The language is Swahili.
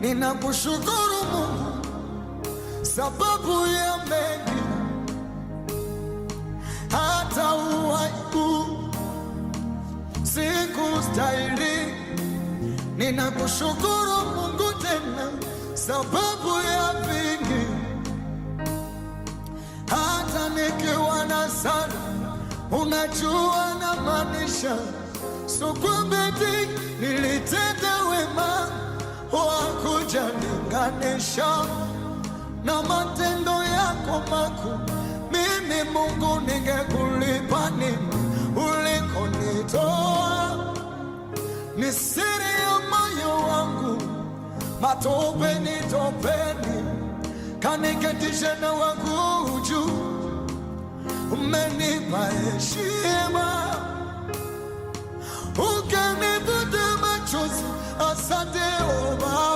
Ninakushukuru Mungu sababu ya mengi, hata uhai sikustahili. Ninakushukuru Mungu tena sababu ya vingi, hata nikiwa na sana, unajua na maanisha. So kwa bidii nilitenda wema, hawakujalinganisha na matendo yako makuu. Mimi Mungu, ningekulipa nini ulikonitoa? Ni siri ya moyo wangu, matopeni topeni kaniketisha na wangu juu. Umenipa heshima, ukanifuta machozi. Asante Baba.